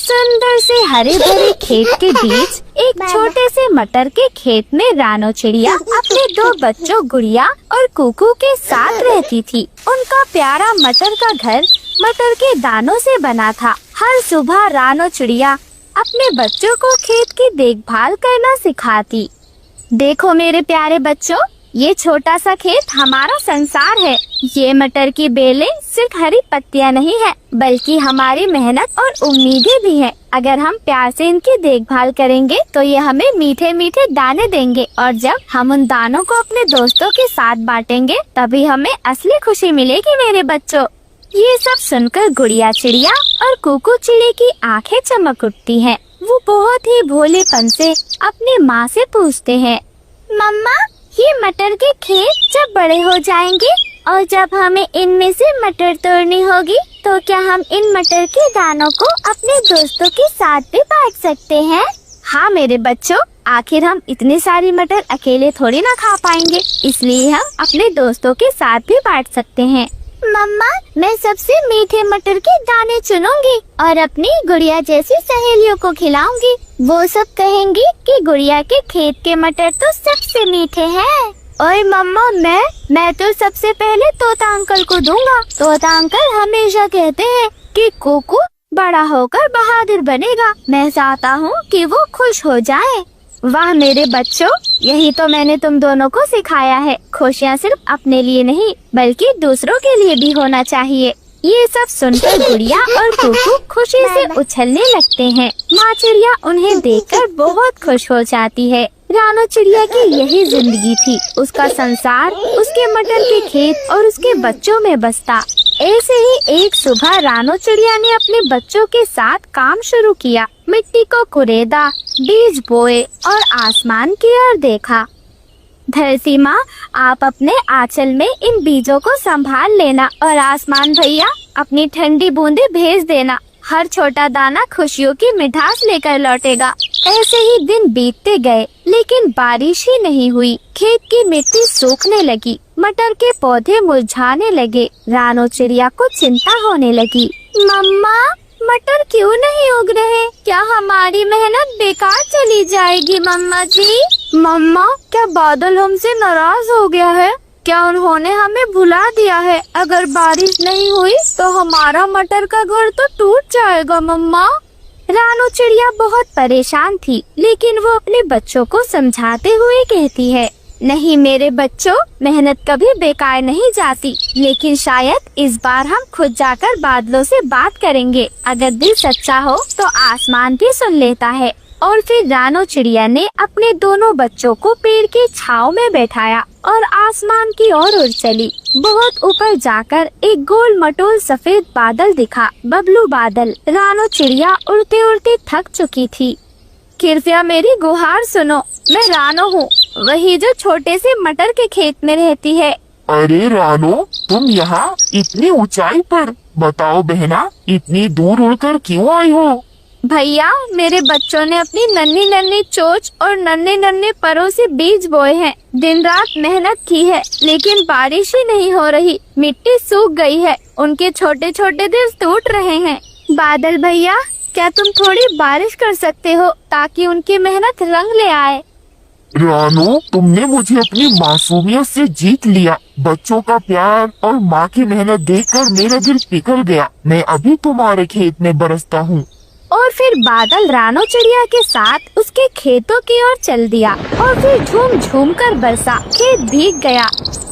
सुंदर से हरे भरे खेत के बीच एक छोटे से मटर के खेत में रानो चिड़िया अपने दो बच्चों गुड़िया और कुकू के साथ रहती थी। उनका प्यारा मटर का घर मटर के दानों से बना था। हर सुबह रानो चिड़िया अपने बच्चों को खेत की देखभाल करना सिखाती। देखो मेरे प्यारे बच्चों, ये छोटा सा खेत हमारा संसार है। ये मटर की बेलें सिर्फ हरी पत्तियां नहीं है, बल्कि हमारी मेहनत और उम्मीदें भी हैं। अगर हम प्यार से इनकी देखभाल करेंगे तो ये हमें मीठे मीठे दाने देंगे, और जब हम उन दानों को अपने दोस्तों के साथ बांटेंगे तभी हमें असली खुशी मिलेगी मेरे बच्चों। ये सब सुनकर गुड़िया चिड़िया और कुकू चिड़ी की आंखें चमक उठती हैं। वो बहुत ही भोलेपन से अपनी माँ से पूछते हैं, मम्मा, ये मटर के खेत जब बड़े हो जाएंगे और जब हमें इनमें से मटर तोड़नी होगी तो क्या हम इन मटर के दानों को अपने दोस्तों के साथ भी बांट सकते हैं? हाँ मेरे बच्चों, आखिर हम इतनी सारी मटर अकेले थोड़ी ना खा पाएंगे, इसलिए हम अपने दोस्तों के साथ भी बांट सकते हैं। मम्मा, मैं सबसे मीठे मटर के दाने चुनूंगी और अपनी गुड़िया जैसी सहेलियों को खिलाऊंगी। वो सब कहेंगी कि गुड़िया के खेत के मटर तो सबसे मीठे हैं। ओए मम्मा, मैं तो सबसे पहले तोता अंकल को दूंगा। तोता अंकल हमेशा कहते हैं कि कुकू बड़ा होकर बहादुर बनेगा। मैं चाहता हूँ कि वो खुश हो जाए। वाह मेरे बच्चों, यही तो मैंने तुम दोनों को सिखाया है। खुशियाँ सिर्फ अपने लिए नहीं बल्कि दूसरों के लिए भी होना चाहिए। ये सब सुनकर गुड़िया और कुकू खुशी से उछलने लगते हैं। माँ चिड़िया उन्हें देखकर बहुत खुश हो जाती है। रानो चिड़िया की यही जिंदगी थी। उसका संसार उसके मटर के खेत और उसके बच्चों में बसता। ऐसे ही एक सुबह रानो चिड़िया ने अपने बच्चों के साथ काम शुरू किया। मिट्टी को कुरेदा, बीज बोए और आसमान की ओर देखा। धरती माँ, आप अपने आंचल में इन बीजों को संभाल लेना और आसमान भैया अपनी ठंडी बूंदें भेज देना। हर छोटा दाना खुशियों की मिठास लेकर लौटेगा। ऐसे ही दिन बीतते गए, लेकिन बारिश ही नहीं हुई। खेत की मिट्टी सूखने लगी, मटर के पौधे मुरझाने लगे। रानो चिड़िया को चिंता होने लगी। मम्मा, मटर क्यों नहीं उग रहे? क्या हमारी मेहनत बेकार चली जाएगी मम्मा जी? मम्मा, क्या बादल हमसे नाराज हो गया है? क्या उन्होंने हमें भुला दिया है? अगर बारिश नहीं हुई तो हमारा मटर का घर तो टूट जाएगा मम्मा। रानो चिड़िया बहुत परेशान थी, लेकिन वो अपने बच्चों को समझाते हुए कहती है, नहीं मेरे बच्चों, मेहनत कभी बेकार नहीं जाती, लेकिन शायद इस बार हम खुद जाकर बादलों से बात करेंगे। अगर दिल सच्चा हो तो आसमान भी सुन लेता है। और फिर रानो चिड़िया ने अपने दोनों बच्चों को पेड़ की छांव में बैठाया और आसमान की ओर उड़ चली। बहुत ऊपर जाकर एक गोल मटोल सफेद बादल दिखा, बबलू बादल। रानो चिड़िया उड़ते उड़ते थक चुकी थी। कृपया मेरी गुहार सुनो, मैं रानो हूँ, वही जो छोटे से मटर के खेत में रहती है। अरे रानो, तुम यहाँ इतनी ऊंचाई पर? बताओ बहना, इतनी दूर उड़कर क्यों आई हो? भैया, मेरे बच्चों ने अपनी नन्ही नन्ही चोंच और नन्हे नन्हे परों से बीज बोए हैं। दिन रात मेहनत की है, लेकिन बारिश ही नहीं हो रही। मिट्टी सूख गई है, उनके छोटे छोटे दिल टूट रहे हैं। बादल भैया, क्या तुम थोड़ी बारिश कर सकते हो ताकि उनकी मेहनत रंग ले आए? रानो, तुमने मुझे अपनी मासूमियत से जीत लिया। बच्चों का प्यार और माँ की मेहनत देखकर मेरा दिल पिघल गया। मैं अभी तुम्हारे खेत में बरसता हूँ। और फिर बादल रानो चिड़िया के साथ उसके खेतों की ओर चल दिया और फिर झूम झूम कर बरसा। खेत भीग गया,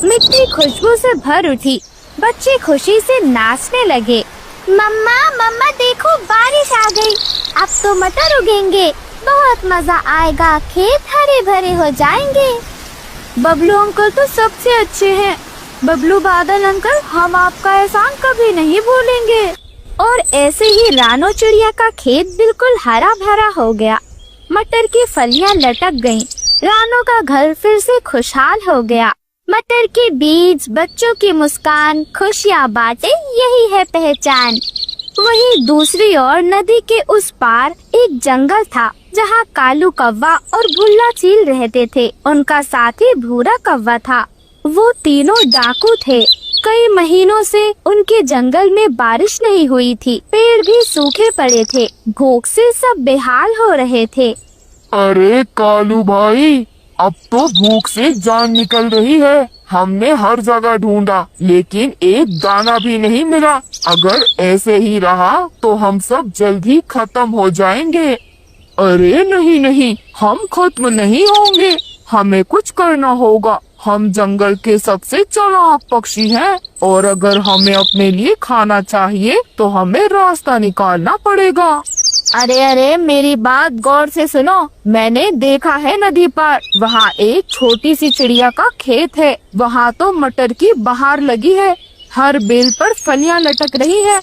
मिट्टी खुशबू से भर उठी। बच्चे खुशी से नाचने लगे। मम्मा, मम्मा देखो, बारिश आ गई। अब तो मटर उगेंगे, बहुत मजा आएगा, खेत हरे भरे हो जाएंगे। बबलू अंकल तो सबसे अच्छे हैं। बबलू बादल अंकल, हम आपका एहसान कभी नहीं भूलेंगे। और ऐसे ही रानो चिड़िया का खेत बिल्कुल हरा भरा हो गया। मटर की फलियां लटक गईं। रानो का घर फिर से खुशहाल हो गया। मटर के बीज, बच्चों की मुस्कान, खुशियाँ बांटे, यही है पहचान। वहीं दूसरी ओर नदी के उस पार एक जंगल था, जहाँ कालू कौवा और भुल्ला चील रहते थे। उनका साथी भूरा कौवा था। वो तीनों डाकू थे। कई महीनों से उनके जंगल में बारिश नहीं हुई थी, पेड़ भी सूखे पड़े थे, भूख से सब बेहाल हो रहे थे। अरे कालू भाई, अब तो भूख से जान निकल रही है। हमने हर जगह ढूंढा लेकिन एक दाना भी नहीं मिला। अगर ऐसे ही रहा तो हम सब जल्द ही खत्म हो जाएंगे। अरे नहीं नहीं, हम खत्म नहीं होंगे, हमें कुछ करना होगा। हम जंगल के सबसे चालाक पक्षी हैं और अगर हमें अपने लिए खाना चाहिए तो हमें रास्ता निकालना पड़ेगा। अरे अरे, मेरी बात गौर से सुनो। मैंने देखा है नदी पर, वहाँ एक छोटी सी चिड़िया का खेत है। वहाँ तो मटर की बहार लगी है, हर बेल पर फलियाँ लटक रही है।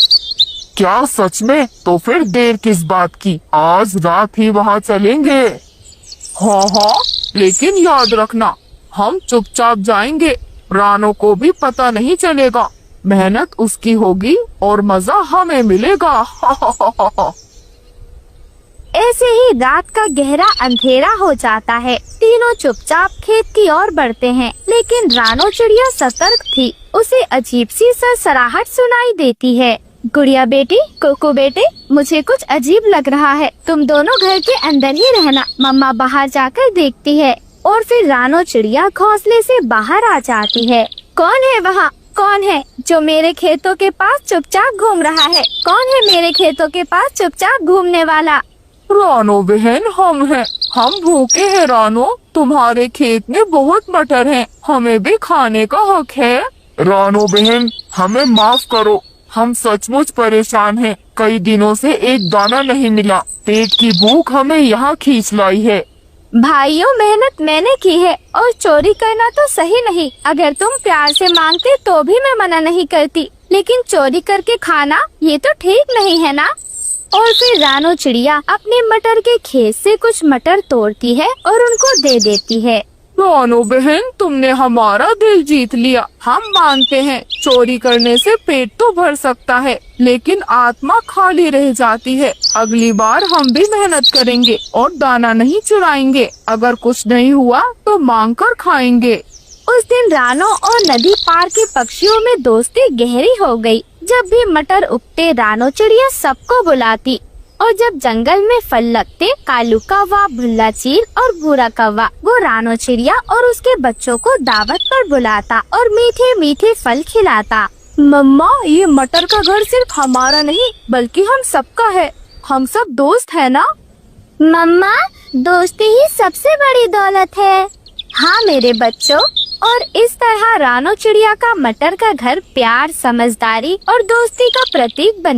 क्या सच में? तो फिर देर किस बात की, आज रात ही वहाँ चलेंगे। हाँ हाँ, लेकिन याद रखना, हम चुपचाप जाएंगे, रानो को भी पता नहीं चलेगा। मेहनत उसकी होगी और मजा हमें मिलेगा। ऐसे ही रात का गहरा अंधेरा हो जाता है। तीनों चुपचाप खेत की ओर बढ़ते हैं, लेकिन रानो चिड़िया सतर्क थी। उसे अजीब सी सरसराहट सुनाई देती है। गुड़िया बेटी, कुकू बेटे, मुझे कुछ अजीब लग रहा है। तुम दोनों घर के अंदर ही रहना, मम्मा बाहर जाकर देखती है। और फिर रानो चिड़िया घोंसले से बाहर आ जाती है। कौन है वहाँ? कौन है जो मेरे खेतों के पास चुपचाप घूम रहा है? कौन है मेरे खेतों के पास चुपचाप घूमने वाला? रानो बहन, हम हैं। हम भूखे हैं रानो, तुम्हारे खेत में बहुत मटर हैं, हमें भी खाने का हक है। रानो बहन, हमें माफ करो, हम सचमुच परेशान हैं। कई दिनों से एक दाना नहीं मिला, पेट की भूख हमें यहाँ खींच लाई है। भाइयों, मेहनत मैंने की है और चोरी करना तो सही नहीं। अगर तुम प्यार से मांगते तो भी मैं मना नहीं करती, लेकिन चोरी करके खाना ये तो ठीक नहीं है ना। और फिर रानो चिड़िया अपने मटर के खेत से कुछ मटर तोड़ती है और उनको दे देती है। रानो बहन, तुमने हमारा दिल जीत लिया। हम मानते हैं, चोरी करने से पेट तो भर सकता है, लेकिन आत्मा खाली रह जाती है। अगली बार हम भी मेहनत करेंगे और दाना नहीं चुराएंगे। अगर कुछ नहीं हुआ तो मांग कर खाएंगे। उस दिन रानो और नदी पार के पक्षियों में दोस्ती गहरी हो गई। जब भी मटर उगते, रानो चिड़िया सबको बुलाती और जब जंगल में फल लगते, कालू कौवा, भुल्ला चील और भूरा कौवा वो रानो चिड़िया और उसके बच्चों को दावत पर बुलाता और मीठे मीठे फल खिलाता। मम्मा, ये मटर का घर सिर्फ हमारा नहीं बल्कि हम सबका है। हम सब दोस्त है ना? मम्मा, दोस्ती ही सबसे बड़ी दौलत है। हाँ मेरे बच्चों, और इस तरह रानो चिड़िया का मटर का घर प्यार, समझदारी और दोस्ती का प्रतीक बन